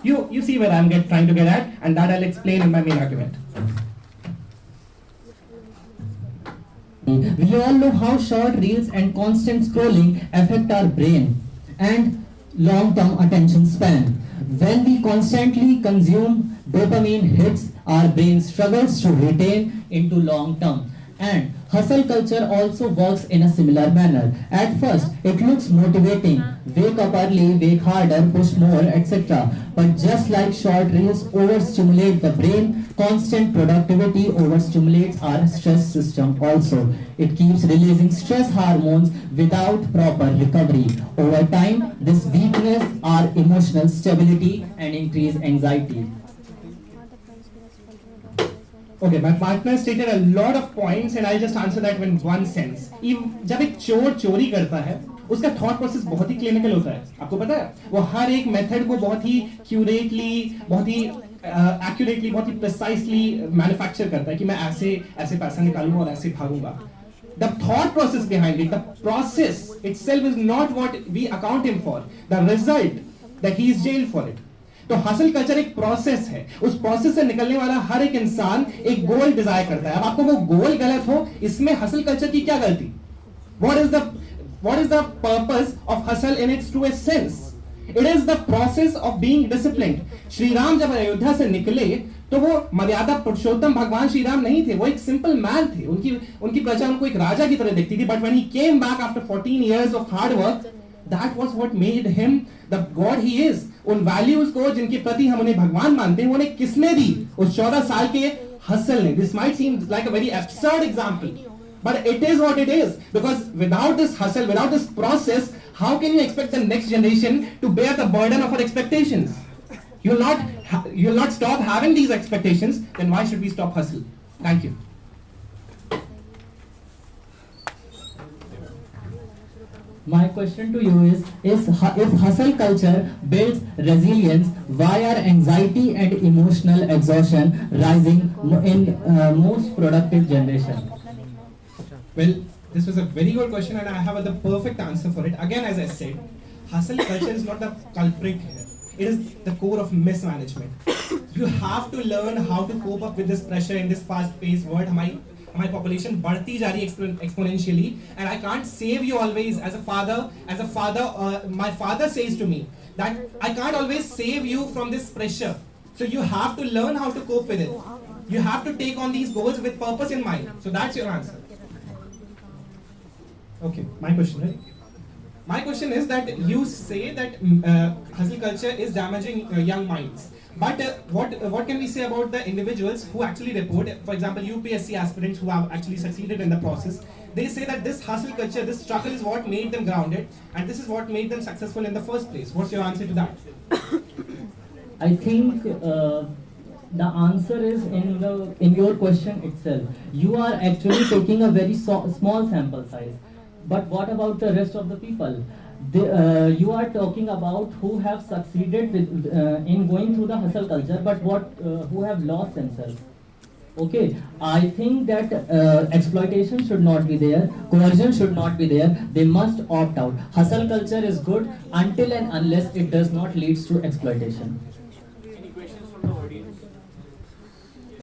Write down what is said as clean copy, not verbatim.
You see where I'm trying to get at, and that I'll explain in my main argument. We all know how short reels and constant scrolling affect our brain and long-term attention span. When we constantly consume dopamine hits, our brain struggles to retain into long-term. And hustle culture also works in a similar manner. At first, it looks motivating. Wake up early, wake harder, push more, etc. But just like short reels overstimulate the brain, constant productivity overstimulates our stress system also. It keeps releasing stress hormones without proper recovery. Over time, this weakness our emotional stability and increase anxiety. Okay, my partner stated a lot of points and I'll just answer that in one sense. जब एक चोर चोरी करता है उसका thought process बहुत ही clinical होता है, आपको पता है? वो हर एक मेथड को बहुत ही क्यूरेटली, बहुत ही एक्यूरेटली, बहुत ही प्रिसाइसली मैन्युफैक्चर करता है कि मैं ऐसे ऐसे पैसा निकालूंगा और ऐसे भागूंगा. The thought process behind it, the process itself is not what we account him for. The result that he is jailed for it. तो हसल कल्चर एक प्रोसेस है, उस प्रोसेस से निकलने वाला हर एक इंसान एक गोल डिजायर करता है. अब आपको वो गोल गलत हो, इसमें हसल कल्चर की क्या गलती? What is the purpose of hustle in its truest sense? It is the process of being disciplined. Shri Ram जब अयोध्या से निकले तो वो मर्यादा पुरुषोत्तम भगवान श्री राम नहीं थे, वो एक सिंपल मैन थे. उनकी प्रजा उनको एक राजा की तरह देखती थी. But when he came back after 14 years of hard work, that was what made him the god he is. उन वैल्यूज को जिनके प्रति हम उन्हें भगवान मानते हैं, उन्हें किसने दी? उस 14 साल के हसल ने. This might seem like a very absurd example, but it is what it is, because without this hustle, without this process, how can you expect the next generation to bear the burden of our expectations? You'll not stop having these expectations, then why should we stop hustle? Thank you. My question to you is if hustle culture builds resilience, why are anxiety and emotional exhaustion rising in most productive generation? Well, this was a very good question and I have the perfect answer for it. Again, as I said, hustle culture is not the culprit here. It is the core of mismanagement. You have to learn how to cope up with this pressure in this fast-paced world. My population बढ़ती जा रही है exponentially, and I can't save you always. As a father, my father says to me that I can't always save you from this pressure. So you have to learn how to cope with it. You have to take on these goals with purpose in mind. So that's your answer. Okay, my question, right? My question is that you say that hustle culture is damaging young minds. But what can we say about the individuals who actually report, for example, UPSC aspirants who have actually succeeded in the process? They say that this hustle culture, this struggle is what made them grounded, and this is what made them successful in the first place. What's your answer to that? I think the answer is in your question itself. You are actually taking a very small sample size. But what about the rest of the people? You are talking about who have succeeded with, in going through the hustle culture, but who have lost themselves. Okay, I think that exploitation should not be there, coercion should not be there. They must opt out. Hustle culture is good until and unless it does not lead to exploitation.